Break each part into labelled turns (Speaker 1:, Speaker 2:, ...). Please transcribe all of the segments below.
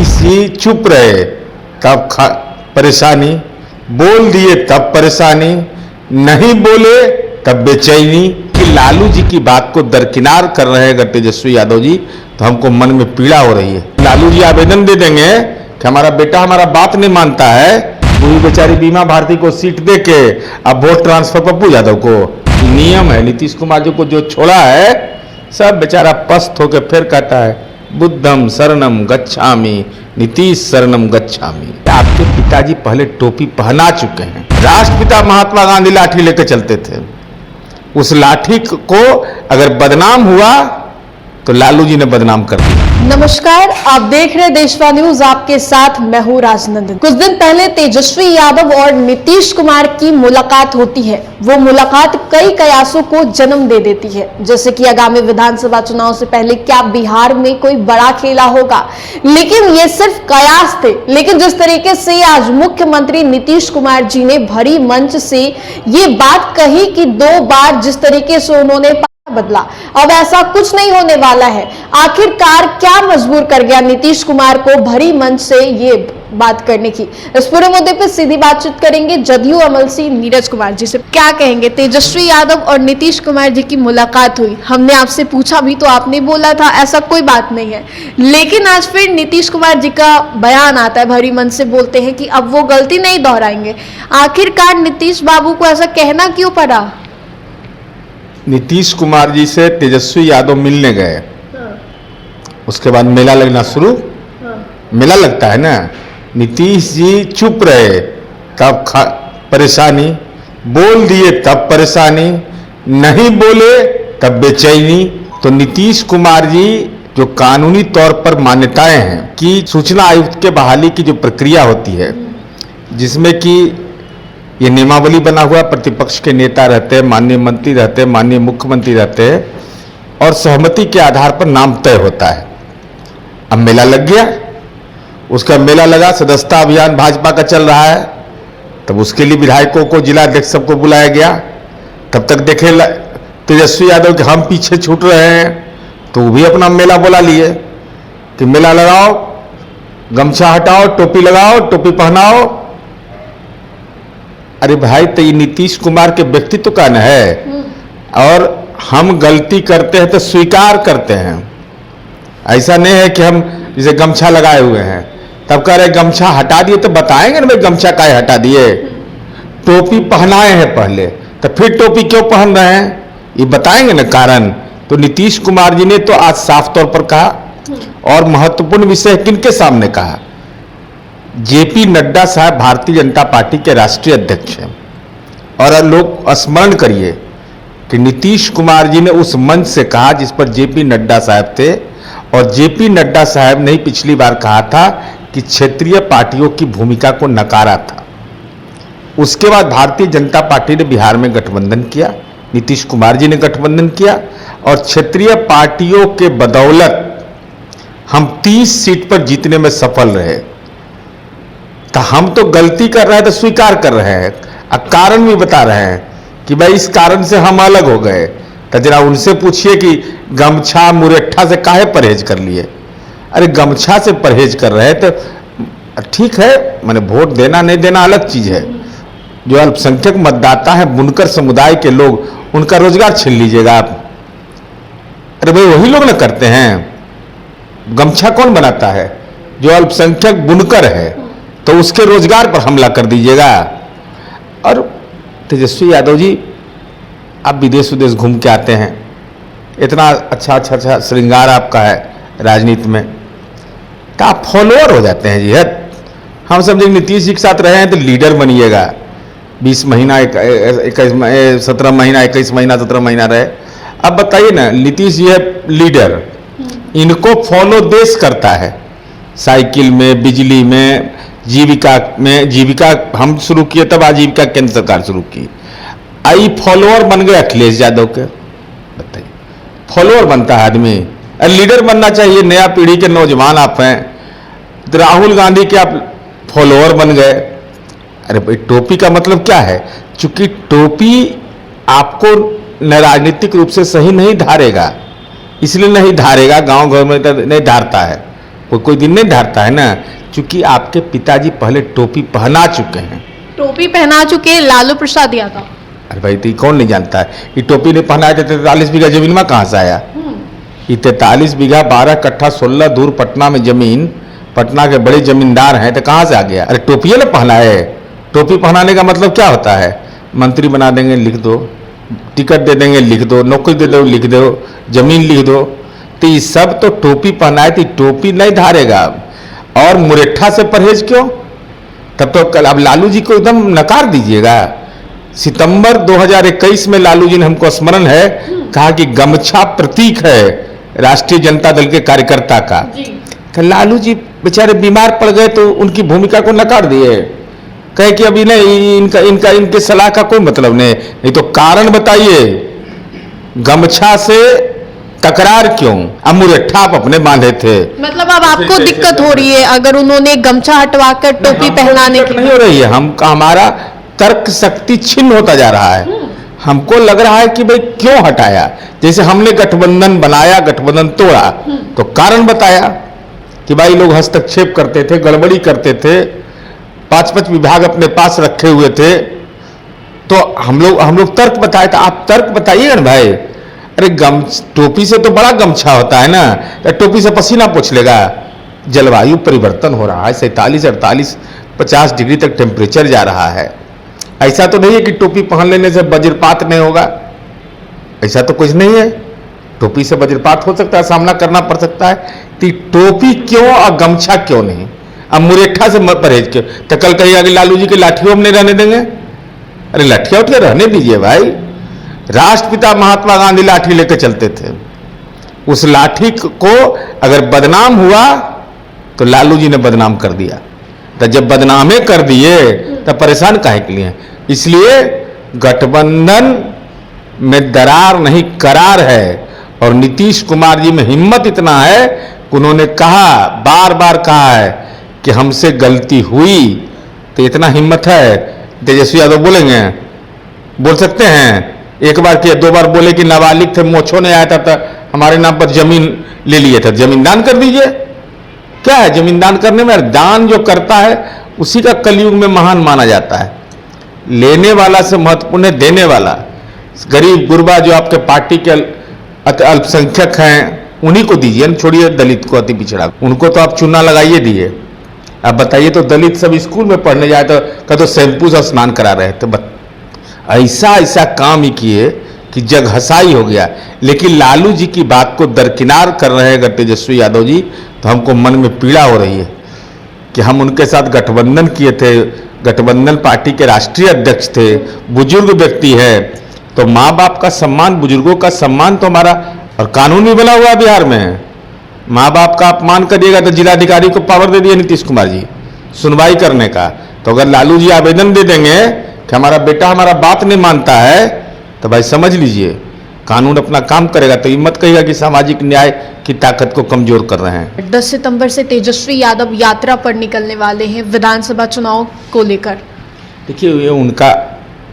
Speaker 1: नीतीश जी चुप रहे तब परेशानी, बोल दिए तब परेशानी, नहीं बोले तब बेचैनी। कि लालू जी की बात को दरकिनार कर रहे हैं तेजस्वी यादव जी, तो हमको मन में पीड़ा हो रही है। लालू जी आवेदन दे देंगे कि हमारा बेटा हमारा बात नहीं मानता है, पूरी बेचारी बीमा भारती को सीट दे के अब वोट ट्रांसफर पप्पू यादव को। नियम है, नीतीश कुमार जी को जो छोड़ा है सब बेचारा पस्त होकर फिर कहता है बुद्धम शरणम गच्छामि, नीतीश शरणम गच्छामि। आपके पिताजी पहले टोपी पहना चुके हैं। राष्ट्रपिता महात्मा गांधी लाठी लेकर चलते थे, उस लाठी को अगर बदनाम हुआ तो लालू जी ने बदनाम कर दिया।
Speaker 2: नमस्कार, आप देख रहे हैं देशवा न्यूज, आपके साथ मैं हूं राजनंदन। कुछ दिन पहले तेजस्वी यादव और नीतीश कुमार की मुलाकात होती है। वो मुलाकात कई कयासों को जन्म दे देती है, जैसे कि आगामी विधानसभा चुनाव से पहले क्या बिहार में कोई बड़ा खेला होगा। लेकिन ये सिर्फ कयास थे। लेकिन जिस तरीके से आज मुख्यमंत्री नीतीश कुमार जी ने भरी मंच से ये बात कही कि 2 बार जिस तरीके से उन्होंने बदला, अब ऐसा कुछ नहीं होने वाला है। आखिरकार क्या मजबूर कर गया नीतीश कुमार को भरी मंच से ये बात करने की, इस पूरे मुद्दे पे सीधी बातचीत करेंगे जदयू अमल सिंह नीरज कुमार जी से। क्या कहेंगे, तेजस्वी यादव और नीतीश कुमार जी की मुलाकात हुई, हमने आपसे पूछा भी तो आपने बोला था ऐसा कोई बात नहीं है। लेकिन आज फिर नीतीश कुमार जी का बयान आता है, भरी मंच से बोलते हैं कि अब वो गलती नहीं दोहराएंगे। आखिरकार नीतीश बाबू को ऐसा कहना क्यों पड़ा?
Speaker 1: नीतीश कुमार जी से तेजस्वी यादव मिलने गए, उसके बाद मेला लगना शुरू। मेला लगता है ना, नीतीश जी चुप रहे तब परेशानी, बोल दिए तब परेशानी, नहीं बोले तब बेचैनी। तो नीतीश कुमार जी जो कानूनी तौर पर मान्यताएं हैं कि सूचना आयुक्त के बहाली की जो प्रक्रिया होती है, जिसमें कि ये नियमावली बना हुआ, प्रतिपक्ष के नेता रहते हैं, माननीय मंत्री रहते हैं, माननीय मुख्यमंत्री रहते हैं और सहमति के आधार पर नाम तय होता है। अब मेला लग गया, उसका मेला लगा, सदस्यता अभियान भाजपा का चल रहा है, तब उसके लिए विधायकों को, जिला अध्यक्ष सबको बुलाया गया। तब तक देखे तेजस्वी यादव कि हम पीछे छूट रहे हैं, तो वो भी अपना मेला बुला लिए कि मेला लगाओ, गमछा हटाओ, टोपी लगाओ, टोपी पहनाओ। अरे भाई, तो ये नीतीश कुमार के व्यक्तित्व का न है, और हम गलती करते हैं तो स्वीकार करते हैं। ऐसा नहीं है कि हम जैसे गमछा लगाए हुए हैं तब कह रहे गमछा हटा दिए, तो बताएंगे ना भाई गमछा काहे हटा दिए। टोपी पहनाए हैं पहले, तो फिर टोपी क्यों पहन रहे हैं ये बताएंगे ना कारण। तो नीतीश कुमार जी ने तो आज साफ तौर पर कहा, और महत्वपूर्ण विषय किनके सामने कहा, जेपी नड्डा साहब भारतीय जनता पार्टी के राष्ट्रीय अध्यक्ष हैं। और लोग स्मरण करिए कि नीतीश कुमार जी ने उस मंच से कहा जिस पर जेपी नड्डा साहब थे, और जेपी नड्डा साहब ने ही पिछली बार कहा था कि क्षेत्रीय पार्टियों की भूमिका को नकारा था। उसके बाद भारतीय जनता पार्टी ने बिहार में गठबंधन किया, नीतीश कुमार जी ने गठबंधन किया, और क्षेत्रीय पार्टियों के बदौलत हम 30 सीट पर जीतने में सफल रहे। तो हम तो गलती कर रहे हैं तो स्वीकार कर रहे हैं, अब कारण भी बता रहे हैं कि भाई इस कारण से हम अलग हो गए। तो जरा उनसे पूछिए कि गमछा मुरेठा से काहे परहेज कर लिए। अरे गमछा से परहेज कर रहे हैं तो ठीक है, मैंने वोट देना नहीं देना अलग चीज है। जो अल्पसंख्यक मतदाता है, बुनकर समुदाय के लोग, उनका रोजगार छीन लीजिएगा आप। अरे भाई वही लोग ना करते हैं, गमछा कौन बनाता है? जो अल्पसंख्यक बुनकर है, तो उसके रोजगार पर हमला कर दीजिएगा। और तेजस्वी यादव जी, आप विदेश विदेश घूम के आते हैं, इतना अच्छा श्रृंगार आपका है राजनीति में, तो आप फॉलोअर हो जाते हैं जी। हम समझे नीतीश जी के साथ रहे हैं तो लीडर बनिएगा, 20 महीना 17 महीना 21 महीना 17 महीना रहे। अब बताइए ना, नीतीश जी है लीडर, इनको फॉलो देश करता है, साइकिल में, बिजली में, जीविका में। जीविका हम शुरू किए तब आजीविका केंद्र सरकार शुरू की। आई फॉलोअर बन गए अखिलेश यादव के। बताइए, फॉलोअर बनता है आदमी, लीडर बनना चाहिए। नया पीढ़ी के नौजवान आप हैं, तो राहुल गांधी के आप फॉलोअर बन गए। अरे भाई, टोपी का मतलब क्या है? चूंकि टोपी आपको राजनीतिक रूप से सही नहीं धारेगा, इसलिए नहीं धारेगा, गांव घर में नहीं धारता है। कोई दिन नहीं धारता है ना, क्योंकि आपके पिताजी पहले टोपी पहना चुके हैं।
Speaker 2: टोपी पहना चुके लालू प्रसाद यादव।
Speaker 1: अरे भाई तो कौन नहीं जानता है, ये टोपी नहीं पहनाया तो 43 बीघा जमीन में कहाँ से आया? ये 43 बीघा 12 कट्ठा 16 दूर पटना में जमीन, पटना के बड़े जमींदार हैं, तो कहाँ से आ गया? अरे टोपी ना पहना है। टोपी पहनाने का मतलब क्या होता है? मंत्री बना देंगे, लिख दो, टिकट दे देंगे, लिख दो, नौकरी दे दो, लिख दो, जमीन लिख दो। तो ये सब तो टोपी पहनाए थी, टोपी नहीं धारेगा। और मुरेठा से परहेज क्यों? तब तो कल अब लालू जी को एकदम नकार दीजिएगा। सितंबर 2021 में लालू जी ने हमको स्मरण है कहा कि गमछा प्रतीक है राष्ट्रीय जनता दल के कार्यकर्ता का। तो लालू जी बेचारे बीमार पड़ गए तो उनकी भूमिका को नकार दिए, कहे कि अभी नहीं, इनके सलाह का कोई मतलब नहीं तो कारण बताइए, गमछा से तकरार क्यों? अब मुरेठा आप अपने बांधे थे,
Speaker 2: मतलब अब आपको दिक्कत हो रही है अगर उन्होंने गमछा हटवाकर टोपी पहनाने की?
Speaker 1: नहीं हो रही है, हमारा तर्क शक्ति छिन्न होता जा रहा है। हमको लग रहा है कि भाई क्यों हटाया? जैसे हमने गठबंधन बनाया, गठबंधन तोड़ा तो कारण बताया कि भाई लोग हस्तक्षेप करते थे, गड़बड़ी करते थे, 5-5 विभाग अपने पास रखे हुए थे, तो हम लोग तर्क बताए। तो आप तर्क बताइएगा ना भाई। अरे टोपी से तो बड़ा गमछा होता है ना, तो टोपी से पसीना पोंछ लेगा? जलवायु परिवर्तन हो रहा है, 47, 48, 50 डिग्री तक टेम्परेचर जा रहा है। ऐसा तो नहीं है कि टोपी पहन लेने से वज्रपात नहीं होगा, ऐसा तो कुछ नहीं है। टोपी से वज्रपात हो सकता है, सामना करना पड़ सकता है। तो टोपी क्यों और गमछा क्यों नहीं? अब मुरेठा से परहेज क्यों? तो कल कहिएगा कि लालू जी की लाठियों में नहीं रहने देंगे। अरे लाठियां उठिया रहने दीजिए भाई। राष्ट्रपिता महात्मा गांधी लाठी लेकर चलते थे, उस लाठी को अगर बदनाम हुआ तो लालू जी ने बदनाम कर दिया। तो जब बदनामे कर दिए तब परेशान काहे के लिए? इसलिए गठबंधन में दरार नहीं करार है। और नीतीश कुमार जी में हिम्मत इतना है कि उन्होंने कहा, बार बार कहा है कि हमसे गलती हुई। तो इतना हिम्मत है, तेजस्वी यादव बोलेंगे, बोल सकते हैं? एक बार किया, 2 बार बोले कि नाबालिग थे, मोछो नहीं आया था तो हमारे नाम पर जमीन ले लिए थे, जमीन दान कर दीजिए। क्या है जमीन दान करने में? दान जो करता है उसी का कलयुग में महान माना जाता है। लेने वाला से महत्वपूर्ण है देने वाला। गरीब गुरबा जो आपके पार्टी के अल्पसंख्यक हैं उन्हीं को दीजिए, छोड़िए दलित को, अति पिछड़ा, उनको तो आप चूना लगाइए दिए। अब बताइए तो दलित सब स्कूल में पढ़ने जाए तो शैम्पू से स्नान करा रहे थे। ऐसा काम ही किए कि जग हसाई हो गया। लेकिन लालू जी की बात को दरकिनार कर रहे हैं तेजस्वी यादव जी, तो हमको मन में पीड़ा हो रही है कि हम उनके साथ गठबंधन किए थे, गठबंधन पार्टी के राष्ट्रीय अध्यक्ष थे, बुजुर्ग व्यक्ति है, तो माँ बाप का सम्मान, बुजुर्गों का सम्मान तो हमारा, और कानून भी बना हुआ है बिहार में। माँ बाप का अपमान करिएगा तो जिलाधिकारी को पावर दे दिया नीतीश कुमार जी सुनवाई करने का। तो अगर लालू जी आवेदन दे देंगे कि हमारा बेटा हमारा बात नहीं मानता है, तो भाई समझ लीजिए कानून अपना काम करेगा। तो ये मत कहिएगा कि सामाजिक न्याय की ताकत को कमजोर कर रहे हैं।
Speaker 2: 10 सितंबर से तेजस्वी यादव यात्रा पर निकलने वाले हैं विधानसभा चुनाव को लेकर।
Speaker 1: देखिए ये उनका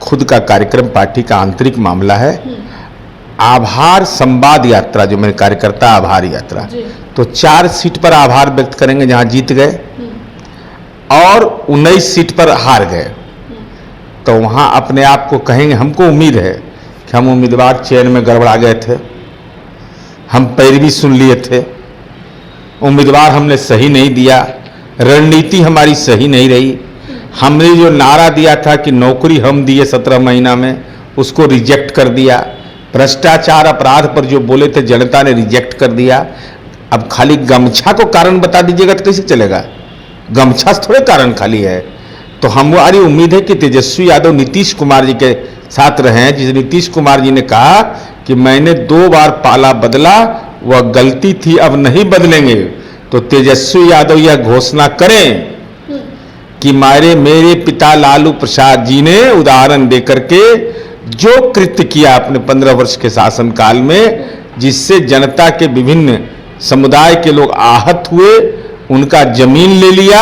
Speaker 1: खुद का कार्यक्रम, पार्टी का आंतरिक मामला है। आभार संवाद यात्रा जो मेरे कार्यकर्ता आभार यात्रा, तो 4 सीट पर आभार व्यक्त करेंगे जहां जीत गए और 19 सीट पर हार गए। तो वहां अपने आप को कहेंगे, हमको उम्मीद है कि हम उम्मीदवार चयन में गड़बड़ा गए थे, हम पैरवी सुन लिए थे, उम्मीदवार हमने सही नहीं दिया, रणनीति हमारी सही नहीं रही। हमने जो नारा दिया था कि नौकरी हम दिए 17 महीना में, उसको रिजेक्ट कर दिया। भ्रष्टाचार अपराध पर जो बोले थे जनता ने रिजेक्ट कर दिया। अब खाली गमछा को कारण बता दीजिएगा तो कैसे चलेगा? गमछा थोड़े कारण खाली है। तो हमारी उम्मीद है कि तेजस्वी यादव नीतीश कुमार जी के साथ रहे। जिस नीतीश कुमार जी ने कहा कि मैंने 2 बार पाला बदला, वह गलती थी, अब नहीं बदलेंगे, तो तेजस्वी यादव यह घोषणा करें कि मेरे पिता लालू प्रसाद जी ने उदाहरण देकर के जो कृत्य किया अपने 15 वर्ष के शासनकाल में, जिससे जनता के विभिन्न समुदाय के लोग आहत हुए, उनका जमीन ले लिया,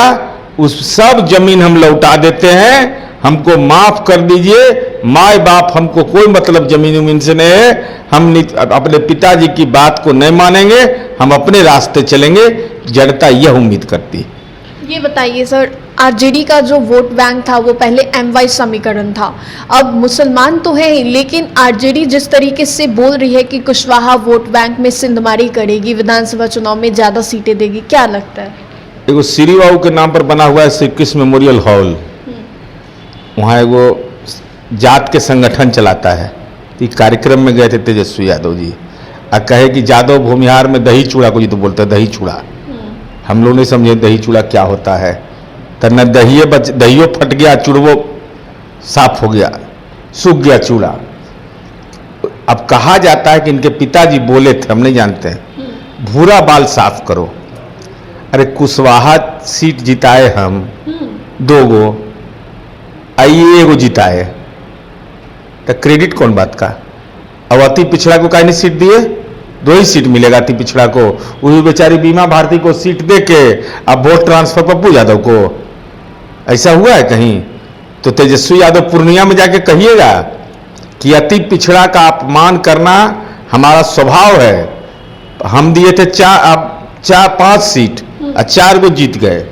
Speaker 1: उस सब जमीन हम लौटा देते हैं हमको माफ कर दीजिए, माए बाप हमको कोई मतलब जमीन उमीन से नहीं है, हम अपने पिताजी की बात को नहीं मानेंगे, हम अपने रास्ते चलेंगे, जनता यह उम्मीद करती है।
Speaker 2: ये बताइए सर, आरजेडी का जो वोट बैंक था वो पहले एमवाई समीकरण था, अब मुसलमान तो है ही, लेकिन आरजेडी जिस तरीके से बोल रही है कि कुशवाहा वोट बैंक में सिंधमारी करेगी, विधानसभा चुनाव में ज्यादा सीटें देगी, क्या लगता है?
Speaker 1: देखो, श्री बाबू के नाम पर बना हुआ है श्री कृष्ण मेमोरियल हॉल, वहाँ एगो जात के संगठन चलाता है। तो कार्यक्रम में गए थे तेजस्वी यादव जी, और कहे कि जादव भूमिहार में दही चूड़ा को जी तो बोलते हैं दही चूड़ा। हम लोग नहीं समझे दही चूड़ा क्या होता है, तो न दहियो फट गया, चूड़वो साफ हो गया, सूख गया चूड़ा। अब कहा जाता है कि इनके पिताजी बोले थे, हम नहीं जानते हैं, भूरा बाल साफ करो। अरे कुशवाहा सीट जिताए हम 2 गो, आइए एगो जिताए, तो क्रेडिट कौन बात का? अब अति पिछड़ा को काहे नहीं सीट दिए? 2 ही सीट मिलेगा अति पिछड़ा को, वो भी बेचारी बीमा भारती को सीट दे के अब वोट ट्रांसफर पप्पू यादव को। ऐसा हुआ है कहीं? तो तेजस्वी यादव पूर्णिया में जाके कहिएगा कि अति पिछड़ा का अपमान करना हमारा स्वभाव है। हम दिए थे 4-5 सीट और 4 गो जीत गए।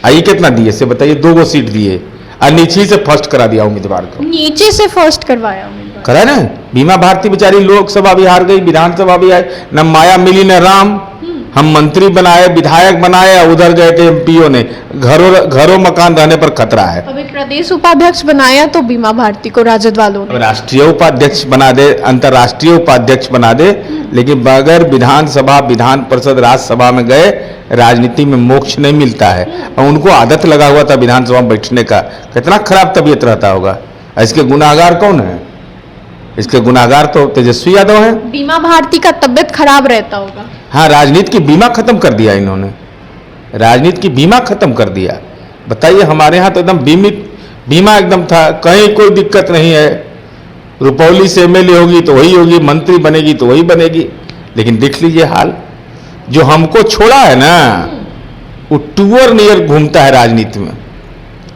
Speaker 1: आइए कितना दिए से बताइए? 2 गो सीट दिए और नीचे से फर्स्ट करा दिया उम्मीदवार को।
Speaker 2: नीचे से फर्स्ट करवाया उम्मीदवार,
Speaker 1: करा ना। बीमा भारती बेचारी लोकसभा भी हार गई, विधानसभा भी आए, न माया मिली न राम। हम मंत्री बनाए, विधायक बनाए, उधर गए थे एमपीओ ने, घरों मकान रहने पर खतरा है।
Speaker 2: अभी प्रदेश उपाध्यक्ष बनाया तो बीमा भारती को राजद वालों ने।
Speaker 1: राष्ट्रीय उपाध्यक्ष बना दे, अंतर्राष्ट्रीय उपाध्यक्ष बना दे, लेकिन बगैर विधानसभा, विधान परिषद, राज्यसभा में गए राजनीति में मोक्ष नहीं मिलता है। और उनको आदत लगा हुआ था विधानसभा में बैठने का, कितना खराब तबीयत रहता होगा। इसके गुनाहगार कौन है? इसके गुनाहगार तो तेजस्वी यादव हैं।
Speaker 2: बीमा भारती का तबीयत खराब रहता होगा।
Speaker 1: हाँ, राजनीति की बीमा खत्म कर दिया इन्होंने, राजनीति की बीमा खत्म कर दिया। बताइए, हमारे यहाँ तो एकदम बीमा एकदम था, कहीं कोई दिक्कत नहीं है। रुपौली से एमएलए होगी तो वही होगी, मंत्री बनेगी तो वही बनेगी। लेकिन देख लीजिए हाल, जो हमको छोड़ा है ना, वो टूअर नियर घूमता है राजनीति में।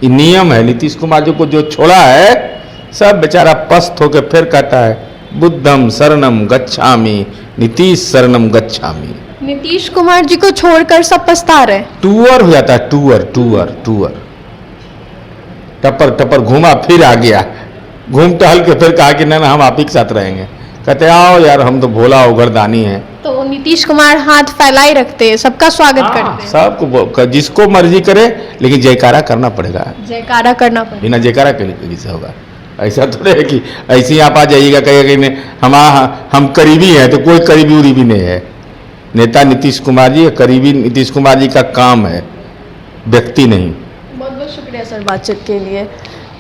Speaker 1: ये नियम है। नीतीश कुमार जी को जो छोड़ा है, सब बेचारा पस्त होकर फिर कहता है बुद्धम शरणम गच्छामि, नीतीश शरणम गच्छामि।
Speaker 2: नीतीश कुमार जी को छोड़कर सब पछता रहे।
Speaker 1: टूअर हो जाता है, टूअर टपर टपर घूमा फिर आ गया, घूम टहल के फिर कहा कि ना हम आप ही के साथ रहेंगे। कहते आओ यार, हम तो भोला उगरदानी है।
Speaker 2: तो नीतीश कुमार हाथ फैलाए रखते हैं, सबका स्वागत करते हैं,
Speaker 1: सबको जिसको मर्जी करे, लेकिन जयकारा करना पड़ेगा।
Speaker 2: जयकारा करना पड़ेगा,
Speaker 1: बिना जयकारा के कैसे होगा? ऐसा थोड़े है कि ऐसे ही आप आ जाइएगा कहेगा हम करीबी हैं, तो कोई करीबी उरीबी नहीं है। नेता नीतीश कुमार जी, करीबी नीतीश कुमार जी का काम है, व्यक्ति नहीं।
Speaker 2: बहुत बहुत शुक्रिया सर बातचीत के लिए।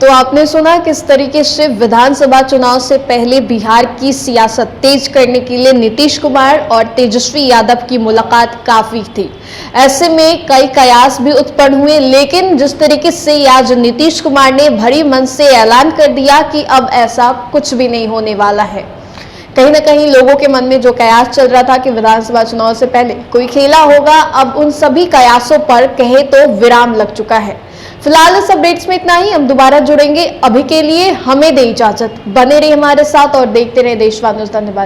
Speaker 2: तो आपने सुना किस तरीके से विधानसभा चुनाव से पहले बिहार की सियासत तेज करने के लिए नीतीश कुमार और तेजस्वी यादव की मुलाकात काफी थी। ऐसे में कई कयास भी उत्पन्न हुए, लेकिन जिस तरीके से आज नीतीश कुमार ने भरी मन से ऐलान कर दिया कि अब ऐसा कुछ भी नहीं होने वाला है, कहीं ना कहीं लोगों के मन में जो कयास चल रहा था कि विधानसभा चुनाव से पहले कोई खेला होगा, अब उन सभी कयासों पर कहे तो विराम लग चुका है। फिलहाल इस अपडेट्स में इतना ही, हम दोबारा जुड़ेंगे। अभी के लिए हमें दे इजाजत, बने रहिए हमारे साथ और देखते रहे देशवान न्यूज़। धन्यवाद।